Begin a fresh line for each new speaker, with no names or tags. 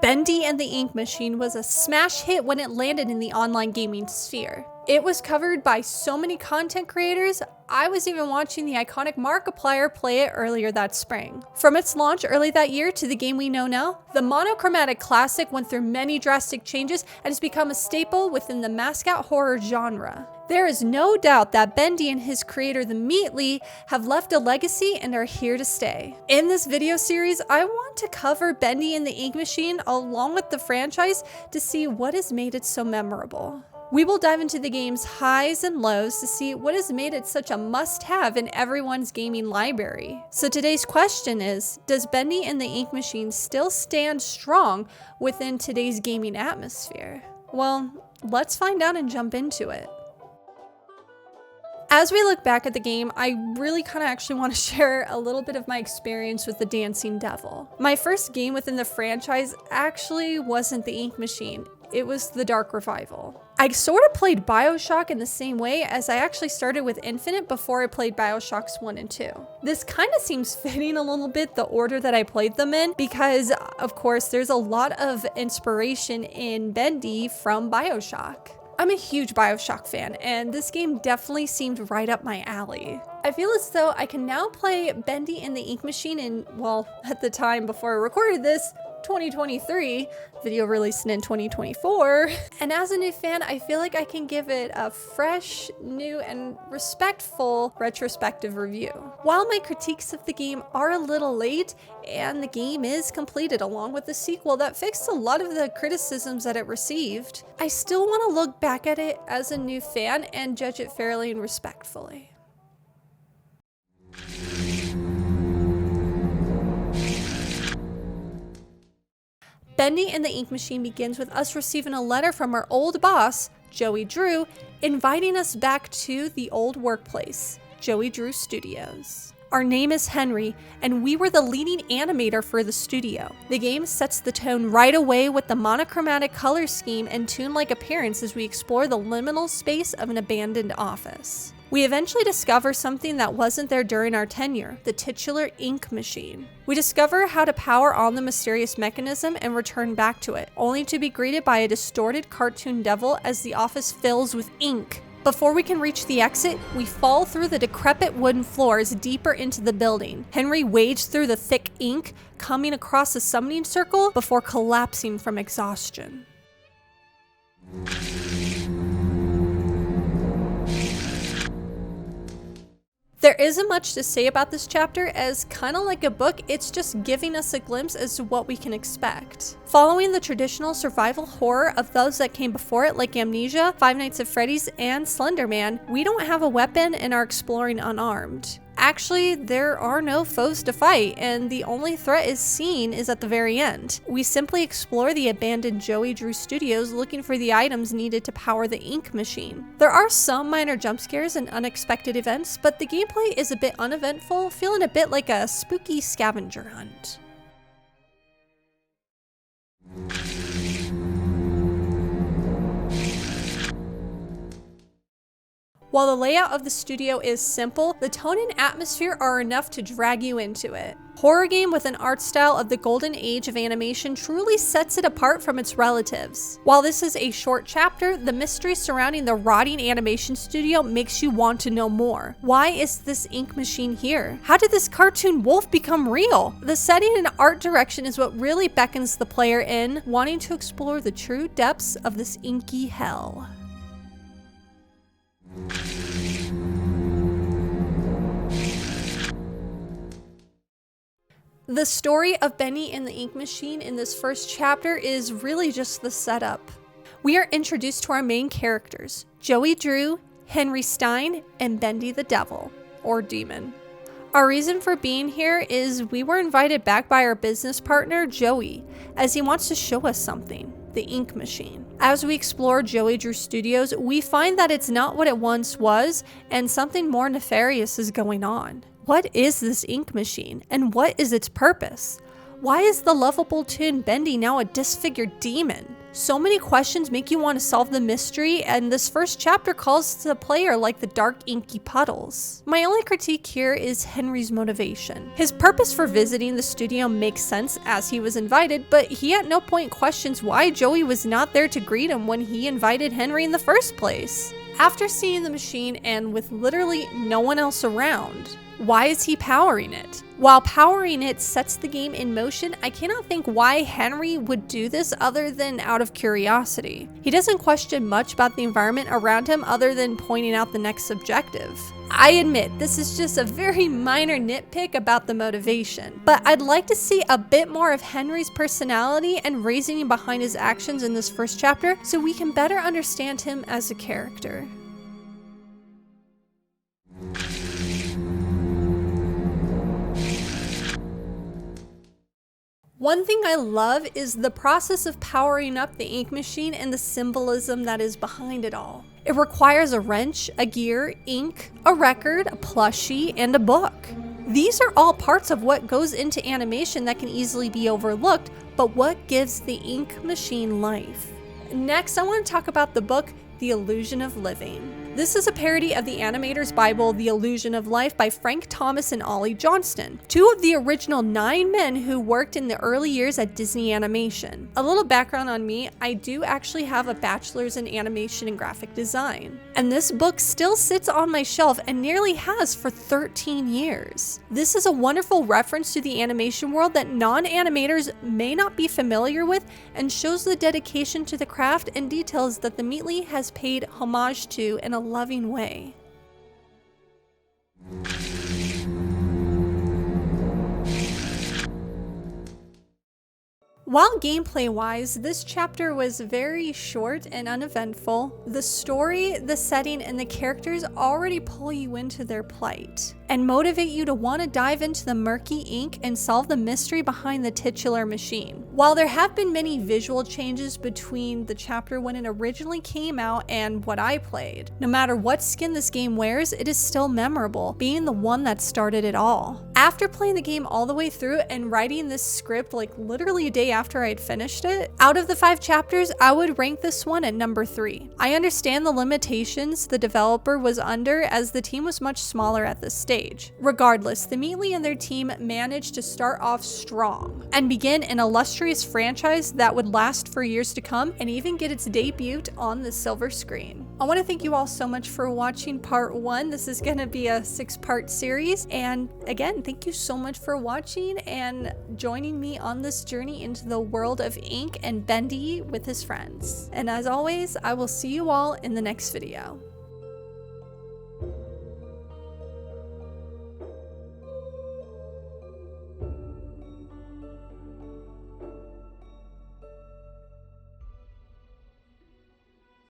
Bendy and the Ink Machine was a smash hit when it landed in the online gaming sphere. It was covered by so many content creators, I was even watching the iconic Markiplier play it earlier that spring. From its launch early that year to the game we know now, the monochromatic classic went through many drastic changes and has become a staple within the mascot horror genre. There is no doubt that Bendy and his creator, the Meatly, have left a legacy and are here to stay. In this video series, I want to cover Bendy and the Ink Machine along with the franchise to see what has made it so memorable. We will dive into the game's highs and lows to see what has made it such a must-have in everyone's gaming library. So today's question is, does Bendy and the Ink Machine still stand strong within today's gaming atmosphere? Well, let's find out and jump into it. As we look back at the game, I really actually want to share a little bit of my experience with the Dancing Devil. My first game within the franchise actually wasn't the Ink Machine. It was the Dark Revival. I sort of played BioShock in the same way as I actually started with Infinite before I played BioShocks 1 and 2. This kind of seems fitting a little bit, the order that I played them in, because of course there's a lot of inspiration in Bendy from BioShock. I'm a huge BioShock fan, and this game definitely seemed right up my alley. I feel as though I can now play Bendy and the Ink Machine in, well, at the time before I recorded this, 2023, video releasing in 2024, and as a new fan, I feel like I can give it a fresh, new, and respectful retrospective review. While my critiques of the game are a little late, and the game is completed along with the sequel that fixed a lot of the criticisms that it received, I still want to look back at it as a new fan and judge it fairly and respectfully. Bendy and the Ink Machine begins with us receiving a letter from our old boss, Joey Drew, inviting us back to the old workplace, Joey Drew Studios. Our name is Henry, and we were the leading animator for the studio. The game sets the tone right away with the monochromatic color scheme and toon-like appearance as we explore the liminal space of an abandoned office. We eventually discover something that wasn't there during our tenure, the titular Ink Machine. We discover how to power on the mysterious mechanism and return back to it, only to be greeted by a distorted cartoon devil as the office fills with ink. Before we can reach the exit, we fall through the decrepit wooden floors deeper into the building. Henry wades through the thick ink, coming across a summoning circle before collapsing from exhaustion. There isn't much to say about this chapter, as kind of like a book, it's just giving us a glimpse as to what we can expect. Following the traditional survival horror of those that came before it, like Amnesia, Five Nights at Freddy's, and Slender Man, we don't have a weapon and are exploring unarmed. Actually, there are no foes to fight, and the only threat is seen is at the very end. We simply explore the abandoned Joey Drew Studios looking for the items needed to power the Ink Machine. There are some minor jump scares and unexpected events, but the gameplay is a bit uneventful, feeling a bit like a spooky scavenger hunt. While the layout of the studio is simple, the tone and atmosphere are enough to drag you into it. Horror game with an art style of the golden age of animation truly sets it apart from its relatives. While this is a short chapter, the mystery surrounding the rotting animation studio makes you want to know more. Why is this Ink Machine here? How did this cartoon wolf become real? The setting and art direction is what really beckons the player in, wanting to explore the true depths of this inky hell. The story of Bendy and the Ink Machine in this first chapter is really just the setup. We are introduced to our main characters, Joey Drew, Henry Stein, and Bendy the Devil, or Demon. Our reason for being here is we were invited back by our business partner, Joey, as he wants to show us something, the Ink Machine. As we explore Joey Drew Studios, we find that it's not what it once was, and something more nefarious is going on. What is this Ink Machine, and what is its purpose? Why is the lovable toon Bendy now a disfigured demon? So many questions make you want to solve the mystery, and this first chapter calls the player like the dark inky puddles. My only critique here is Henry's motivation. His purpose for visiting the studio makes sense as he was invited, but he at no point questions why Joey was not there to greet him when he invited Henry in the first place. After seeing the machine and with literally no one else around, why is he powering it? While powering it sets the game in motion, I cannot think why Henry would do this other than out of curiosity. He doesn't question much about the environment around him other than pointing out the next objective. I admit, this is just a very minor nitpick about the motivation, but I'd like to see a bit more of Henry's personality and reasoning behind his actions in this first chapter so we can better understand him as a character. One thing I love is the process of powering up the ink machine and the symbolism that is behind it all. It requires a wrench, a gear, ink, a record, a plushie, and a book. These are all parts of what goes into animation that can easily be overlooked, but what gives the ink machine life. Next, I want to talk about the book, The Illusion of Living. This is a parody of the animator's Bible, The Illusion of Life by Frank Thomas and Ollie Johnston, two of the original 9 men who worked in the early years at Disney Animation. A little background on me, I do actually have a bachelor's in animation and graphic design, and this book still sits on my shelf and nearly has for 13 years. This is a wonderful reference to the animation world that non-animators may not be familiar with and shows the dedication to the craft and details that the Meatly has paid homage to in a loving way. While gameplay-wise, this chapter was very short and uneventful, the story, the setting, and the characters already pull you into their plight and motivate you to want to dive into the murky ink and solve the mystery behind the titular machine. While there have been many visual changes between the chapter when it originally came out and what I played, no matter what skin this game wears, it is still memorable, being the one that started it all. After playing the game all the way through and writing this script like literally a day after I had finished it, out of the 5 chapters, I would rank this one at number 3. I understand the limitations the developer was under as the team was much smaller at this stage. Regardless, the Meatly and their team managed to start off strong and begin an illustrious franchise that would last for years to come and even get its debut on the silver screen. I want to thank you all so much for watching part 1. This is going to be a 6-part series, and again, thank you so much for watching and joining me on this journey into the world of ink and Bendy with his friends. And as always, I will see you all in the next video.